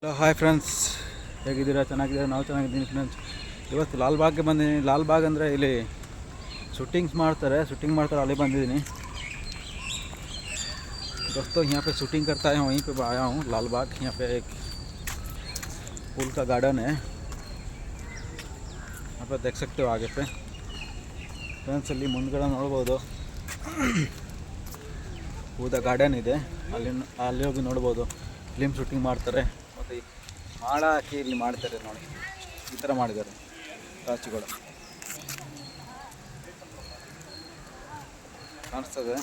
Hello hi friends, ಹೇಗಿದ್ದೀರಾ? ಚೆನ್ನಾಗಿದ್ದೀರಾ? ನಾವು ಚೆನ್ನಾಗಿದ್ದೀನಿ ಫ್ರೆಂಡ್ಸ್. ಇವತ್ತು ಲಾಲ್ಬಾಗ್ಗೆ ಬಂದಿದ್ದೀನಿ. ಲಾಲ್ಬಾಗ್ ಅಂದರೆ ಇಲ್ಲಿ शूटिंग ಮಾಡ್ತಾರೆ, ಅಲ್ಲಿ ಬಂದಿದ್ದೀನಿ. दोस्तों यहाँ पे शूटिंग करता है, वहीं पे आया हूँ लाल बाग. यहाँ पे एक फूल का गार्डन है, यहाँ पे देख सकते हो आगे पे ಫ್ರೆಂಡ್ಸ್. ಅಲ್ಲಿ ಮುಂದ್ಗಡೆ ನೋಡ್ಬೋದು ಊದ ಗಾರ್ಡನ್ ಇದೆ, ಅಲ್ಲಿ ಹೋಗಿ ನೋಡ್ಬೋದು. ಫಿಲ್ಮ್ ಶೂಟಿಂಗ್ ಮಾಡ್ತಾರೆ ಮತ್ತು ಮಾಳ ಹಾಕಿ ಇಲ್ಲಿ ಮಾಡ್ತಾರೆ ನೋಡಿ, ಈ ಥರ ಮಾಡಿದ್ದಾರೆ ರಾಜುಗಳು. ಕಾಣಿಸ್ತದೆ.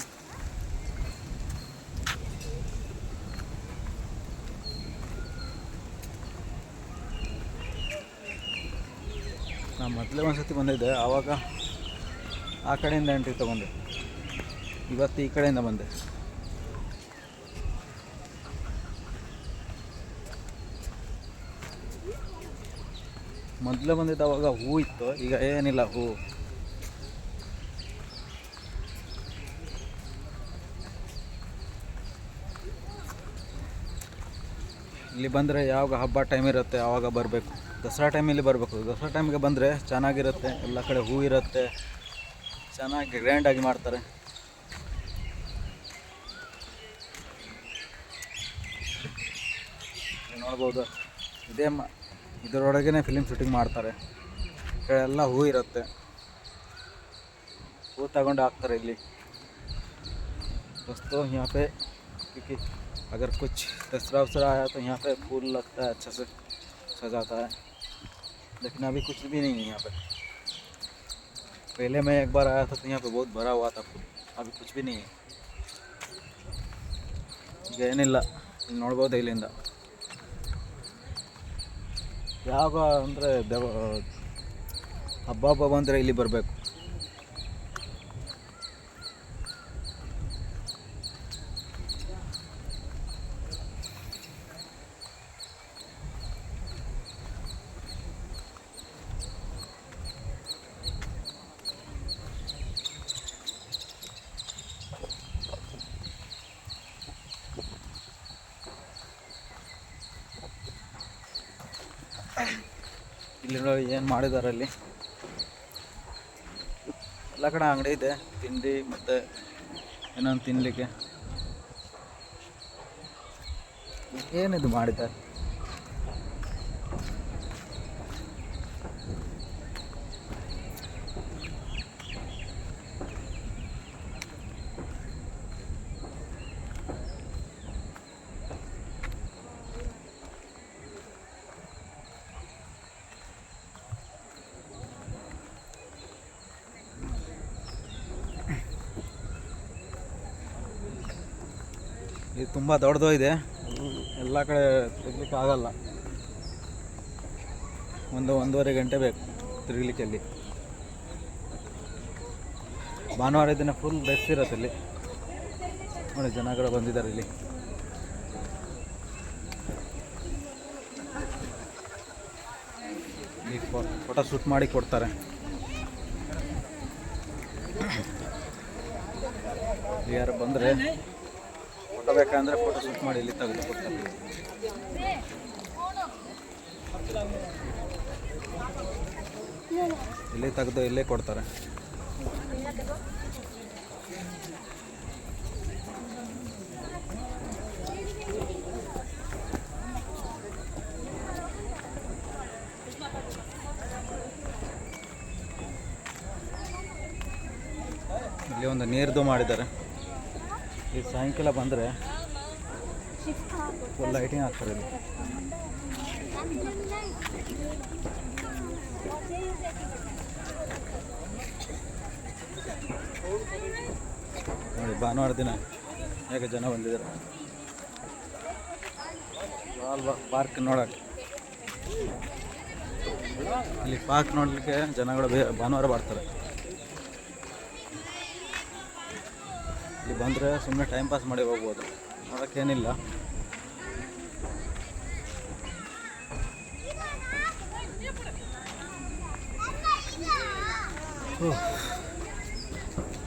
ನಾನು ಮೊದಲೇ ಒಂದು ಸತಿ ಬಂದಿದ್ದೆ, ಆವಾಗ ಆ ಕಡೆಯಿಂದ ಎಂಟ್ರಿ ತೊಗೊಂಡೆ. ಇವತ್ತು ಈ ಕಡೆಯಿಂದ ಬಂದೆ. ಮೊದಲೇ ಬಂದಿದ್ದ ಅವಾಗ ಹೂ ಇತ್ತು, ಈಗ ಏನಿಲ್ಲ ಹೂ. ಇಲ್ಲಿ ಬಂದರೆ ಯಾವಾಗ ಹಬ್ಬ ಟೈಮ್ ಇರುತ್ತೆ ಆವಾಗ ಬರಬೇಕು. ದಸರಾ ಟೈಮಲ್ಲಿ ಬರಬೇಕು. ದಸರಾ ಟೈಮಿಗೆ ಬಂದರೆ ಚೆನ್ನಾಗಿರುತ್ತೆ, ಎಲ್ಲ ಕಡೆ ಹೂ ಇರುತ್ತೆ, ಚೆನ್ನಾಗಿ ಗ್ರ್ಯಾಂಡಾಗಿ ಮಾಡ್ತಾರೆ. ನೋಡ್ಬೋದು, ಇದರೊಳಗೇ ಫಿಲ್ಮ್ ಶೂಟಿಂಗ್ ಮಾಡ್ತಾರೆ. ಎಲ್ಲ ಹೂ ಇರುತ್ತೆ, ಹೂ ತಗೊಂಡು ಹಾಕ್ತಾರೆ ಇಲ್ಲಿ. दोस्तों यहाँ पे क्योंकि अगर कुछ दसरा वसरा आया तो यहाँ पे फूल लगता है, अच्छा से सजाता है. लेकिन अभी कुछ भी नहीं है यहाँ पे. पहले मैं एक बार आया था तो यहाँ पे बहुत भरा हुआ था फूल, अभी कुछ भी नहीं है. ಈಗ ಏನಿಲ್ಲ, ಇಲ್ಲಿ ನೋಡ್ಬೋದು. ಇಲ್ಲಿಂದ ಯಾವಾಗ ಅಂದರೆ ಹಬ್ಬ ಬಂದರೆ ಇಲ್ಲಿ ಬರಬೇಕು. ಇಲ್ಲಿ ನೋಡಿ ಏನು ಮಾಡಿದ್ದಾರೆ. ಅಲ್ಲಿ ಎಲ್ಲ ಕಡೆ ಅಂಗಡಿ ಇದೆ, ತಿಂಡಿ ಮತ್ತು ಏನೊಂದು ತಿನ್ನಲಿಕ್ಕೆ. ಏನಿದು ಮಾಡಿದ್ದಾರೆ? ಇದು ತುಂಬ ದೊಡ್ಡದು ಇದೆ, ಎಲ್ಲ ಕಡೆ ತಿರ್ಗಲಿಕ್ಕೆ ಆಗಲ್ಲ. ಒಂದೂವರೆ ಗಂಟೆ ಬೇಕು ತಿರುಗಲಿಕ್ಕೆ. ಅಲ್ಲಿ ಭಾನುವಾರ ದಿನ ಫುಲ್ ರಶ್ ಇರುತ್ತೆ. ಇಲ್ಲಿ ನೋಡಿ ಜನಗಳು ಬಂದಿದ್ದಾರೆ. ಇಲ್ಲಿ ಫೋಟೋ ಶೂಟ್ ಮಾಡಿ ಕೊಡ್ತಾರೆ. ಯಾರು ಬಂದರೆ ಫೋಟೋ ಬೇಕಂದರೆ ಫೋಟೋ ಶೂಟ್ ಮಾಡಿ ಇಲ್ಲಿ ತೆಗೆದು ಕೊಡ್ತಾರೆ. ಇಲ್ಲಿ ತೆಗೆದು ಇಲ್ಲೇ ಕೊಡ್ತಾರೆ. ಇಲ್ಲಿ ಒಂದು ನೀರ್ದು ಮಾಡಿದ್ದಾರೆ. ಈ ಸಾಯಂಕಾಲ ಬಂದರೆ ಫುಲ್ ಲೈಟಿಂಗ್ ಹಾಕ್ತಾರೆ. ಇಲ್ಲಿ ನೋಡಿ, ಭಾನುವಾರ ದಿನ ಹೇಗೆ ಜನ ಬಂದಿದ್ದಾರೆ ಪಾರ್ಕ್ ನೋಡೋಕ್ಕೆ. ಇಲ್ಲಿ ಪಾರ್ಕ್ ನೋಡಲಿಕ್ಕೆ ಜನಗಳು ಭಾನುವಾರ ಬರ್ತಾರೆ. ಇಲ್ಲಿ ಬಂದರೆ ಸುಮ್ಮನೆ ಟೈಮ್ ಪಾಸ್ ಮಾಡಿ ಹೋಗ್ಬೋದು, ನೋಡೋಕ್ಕೇನಿಲ್ಲ.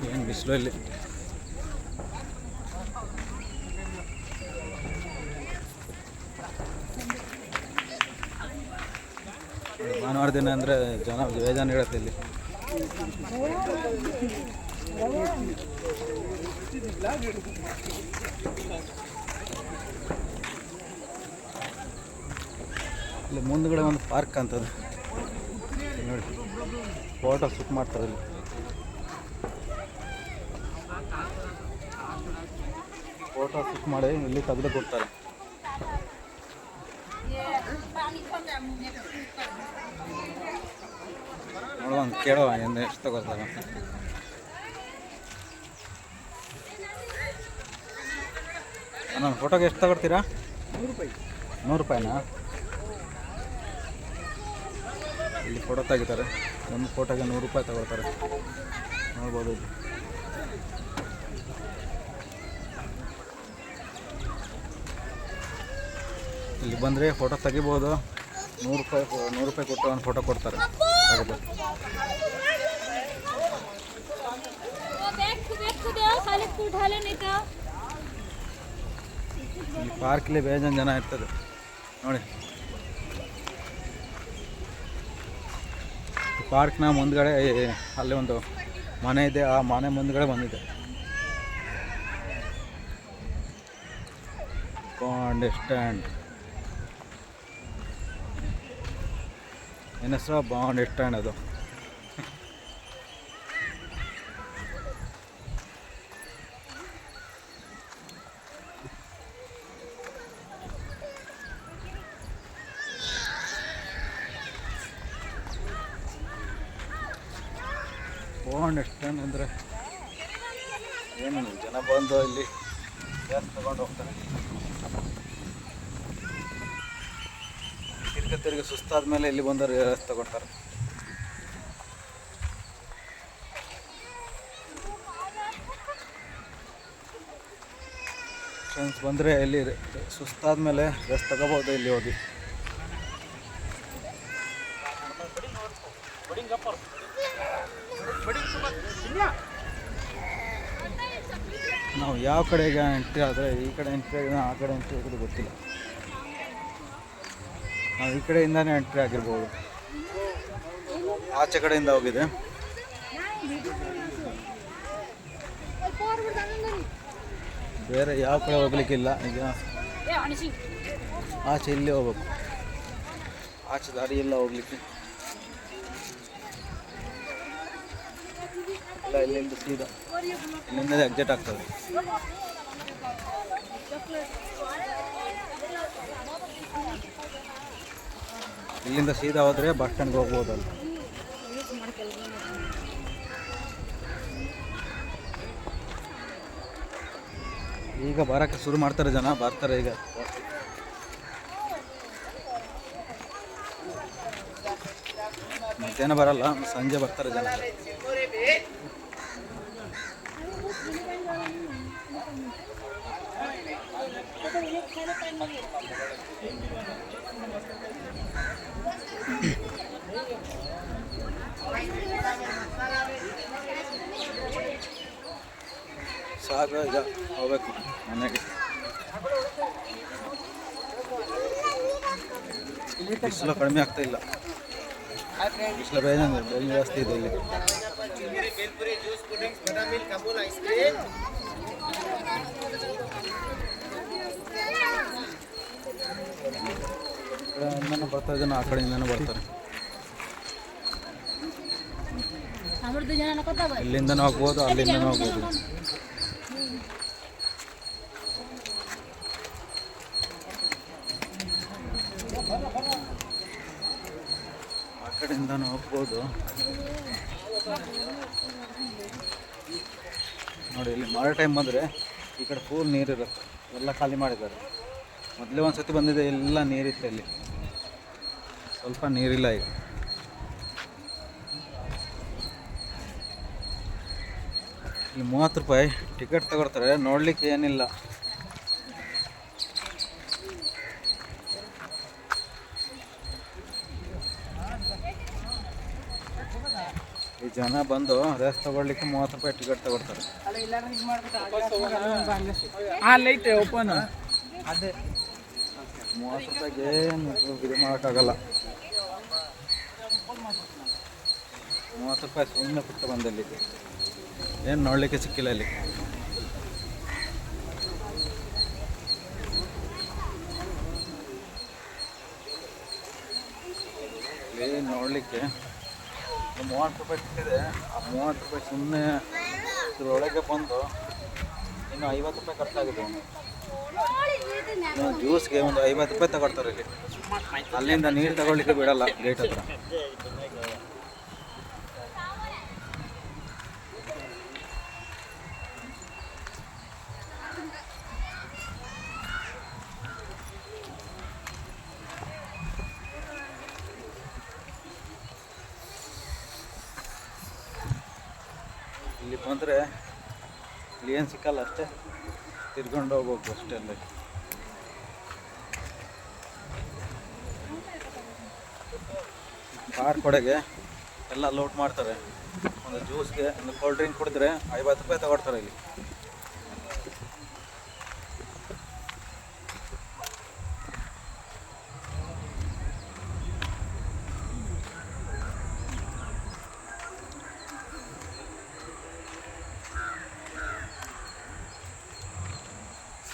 ಏನು ಬಿಸಿಲು ಇಲ್ಲಿ. ಭಾನುವಾರ ದಿನ ಅಂದರೆ ಜನ ಬೇಜಾನ್ ಇರುತ್ತೆ ಇಲ್ಲಿ. ಇಲ್ಲಿ ಮುಂದ್ಗಡೆ ಒಂದು ಪಾರ್ಕ್ ಅಂತದ ನೋಡಿ, ಫೋಟೋ ಶೂಟ್ ಮಾಡ್ತಾರೆ ಇಲ್ಲಿ. ಫೋಟೋ ಶೂಟ್ ಮಾಡಿ ಇಲ್ಲಿ ತೆಗೆದು ಕೊಡ್ತಾರೆ. ನೋಡುವ ಕೇಳುವ ಎಷ್ಟು ತಗೋತಾರೆ. ನಾನು ಫೋಟೋಗೆ ಎಷ್ಟು ತಗೊಳ್ತೀರಾ? 100 ರೂಪಾಯಿನಾ? ಇಲ್ಲಿ ಫೋಟೋ ತೆಗಿತಾರೆ. ಒಂದು ಫೋಟೋಗೆ 100 ರೂಪಾಯಿ ತಗೊಳ್ತಾರೆ. ನೋಡ್ಬೋದು. ಇಲ್ಲಿ ಬಂದರೆ ಫೋಟೋ ತೆಗಿಬೋದು. 100 ರೂಪಾಯಿ ಕೊಟ್ಟು ಒಂದು ಫೋಟೋ ಕೊಡ್ತಾರೆ. ಇಲ್ಲಿ ಪಾರ್ಕಲ್ಲಿ ಬೇಜಾನ್ ಜನ ಇರ್ತದೆ ನೋಡಿ. ಪಾರ್ಕ್ನ ಮುಂದ್ಗಡೆ ಅಲ್ಲಿ ಒಂದು ಮನೆ ಇದೆ. ಆ ಮನೆ ಮುಂದ್ಗಡೆ ಬಂದಿದೆ ಬಾಂಡ್ ಸ್ಟ್ಯಾಂಡ್. ಏನು ಹೆಸರು? Bond stand. ಅದು ಬಾಂಡ್ ಸ್ಟ್ಯಾಂಡ್ ಅಂದರೆ ಏನು, ಜನ ಬಂದು ಇಲ್ಲಿ ಗ್ಯಾಸ್ ತಗೊಂಡು ಹೋಗ್ತಾರೆ. ತಿರ್ಗಿ ಸುಸ್ತಾದ ಮೇಲೆ ಇಲ್ಲಿ ಬಂದವರು ಗ್ಯಾಸ್ ತಗೊಳ್ತಾರೆ. ಫ್ರೆಂಡ್ಸ್ ಬಂದರೆ ಇಲ್ಲಿ ಸುಸ್ತಾದ ಮೇಲೆ ರೆಸ್ಟ್ ತಗೋಬೋದು ಇಲ್ಲಿ ಹೋಗಿ. ನಾವು ಯಾವ ಕಡೆಗೆ ಎಂಟ್ರಿ ಆದರೆ, ಈ ಕಡೆ ಎಂಟ್ರಿ ಆಗಿದೆ, ಆ ಕಡೆ ಎಂಟ್ರಿ ಆಗೋದು ಗೊತ್ತಿಲ್ಲ. ನಾವು ಈ ಕಡೆಯಿಂದಾನೇ ಎಂಟ್ರಿ ಆಗಿರ್ಬೋದು. ಆಚೆ ಕಡೆಯಿಂದ ಹೋಗಿದೆ. ಬೇರೆ ಯಾವ ಕಡೆ ಹೋಗ್ಲಿಕ್ಕಿಲ್ಲ. ಈಗ ಆಚೆ ಇಲ್ಲಿ ಹೋಗ್ಬೇಕು. ಆಚೆ ದಾರಿ ಎಲ್ಲ ಹೋಗ್ಲಿಕ್ಕೆ ಇಲ್ಲ. ಇಲ್ಲಿಂದ ಸೀದಾ ಇಲ್ಲಿಂದ ಎಕ್ಸಿಟ್ ಆಗ್ತದೆ. ಇಲ್ಲಿಂದ ಸೀದಾ ಹೋದರೆ ಬಸ್ ಸ್ಟ್ಯಾಂಡ್ಗೆ ಹೋಗ್ಬೋದಲ್ಲ. ಈಗ ಬರೋಕ್ಕೆ ಶುರು ಮಾಡ್ತಾರೆ, ಜನ ಬರ್ತಾರೆ ಈಗ. ಮಧ್ಯಾಹ್ನ ಬರಲ್ಲ, ಸಂಜೆ ಬರ್ತಾರೆ ಜನ. ಸಾಕು, ಈಗ ಹೋಗ್ಬೇಕು ಮನೆಗೆ. ಬಿಸಿಲು ಕಡಿಮೆ ಆಗ್ತಾ ಇಲ್ಲ. ಬಿಸಿಲು ಬೇಜಾನ್ ಜಾಸ್ತಿ ಇದೆ ಇಲ್ಲಿ. ಕಡೆಯಿಂದನೂ ಬರ್ತಾರೆ ಜನ, ಆ ಕಡೆಯಿಂದನೂ ಬರ್ತಾರೆ. ಇಲ್ಲಿಂದನೂ ಹೋಗ್ಬೋದು, ಅಲ್ಲಿಂದನೂ ಹೋಗ್ಬೋದು. ಆ ಕಡೆಯಿಂದನೂ ಹೋಗ್ಬೋದು ನೋಡಿ. ಇಲ್ಲಿ ಮಳೆ ಟೈಮ್ ಬಂದರೆ ಈ ಕಡೆ ಫುಲ್ ನೀರಿರುತ್ತೆ. ಎಲ್ಲ ಖಾಲಿ ಮಾಡಿದ್ದಾರೆ. ಮೊದಲೇ ಒಂದು ಸತಿ ಬಂದಿದೆ, ಎಲ್ಲ ನೀರಿತ್ತು. ಇಲ್ಲಿ ಸ್ವಲ್ಪ ನೀರಿಲ್ಲ. ಈಗ ಇಲ್ಲಿ 30 ರೂಪಾಯಿ ಟಿಕೆಟ್ ತಗೊಳ್ತಾರೆ. ನೋಡಲಿಕ್ಕೆ ಏನಿಲ್ಲ. ಈ ಜನ ಬಂದು ರೇಸ್ ತಗೊಳ್ಲಿಕ್ಕೆ 30 ರೂಪಾಯಿ ಟಿಕೆಟ್ ತಗೊಳ್ತಾರೆ. 30 ರೂಪಾಯಿಗೆ ಇದು ಮಾಡೋಕ್ಕಾಗಲ್ಲ. 30 ರೂಪಾಯಿ ಸುಮ್ಮನೆ ಕೊಟ್ಟು ಬಂದಲ್ಲಿ ಏನು ನೋಡಲಿಕ್ಕೆ ಸಿಕ್ಕಿಲ್ಲ ಇಲ್ಲಿ. ಇಲ್ಲಿ ನೋಡಲಿಕ್ಕೆ 30 ರೂಪಾಯಿ ಸಿಕ್ಕಿದೆ. ಆ 30 ರೂಪಾಯಿ ಸುಮ್ಮನೆ ಇದ್ರೊಳಗೆ ಬಂದು ಇನ್ನು 50 ರೂಪಾಯಿ ಖರ್ಚಾಗಿದೆ. ಜ್ಯೂಸ್ಗೆ ಒಂದು 50 ರೂಪಾಯಿ ತಗೊಳ್ತಾರೆ ಇಲ್ಲಿ. ಅಲ್ಲಿಂದ ನೀರು ತಗೊಳ್ಳಿಕ್ಕೆ ಬಿಡಲ್ಲ ಗೇಟ್ ಹತ್ರ. ಇಲ್ಲಿ ಬಂದರೆ ಇಲ್ಲಿ ಏನು ಸಿಕ್ಕಲ್ಲ, ಅಷ್ಟೇ ತಿರ್ಕೊಂಡು ಹೋಗ್ಬೇಕು ಅಷ್ಟೇ. ಅಲ್ಲಿ ಕಾರ್ ಕೊಡೆಗೆ ಎಲ್ಲ ಲೋಡ್ ಮಾಡ್ತಾರೆ. ಒಂದು ಜ್ಯೂಸ್ಗೆ ಒಂದು ಕೋಲ್ಡ್ ಡ್ರಿಂಕ್ ಕುಡಿದ್ರೆ 50 ರೂಪಾಯಿ ತಗೊಳ್ತಾರೆ ಇಲ್ಲಿ.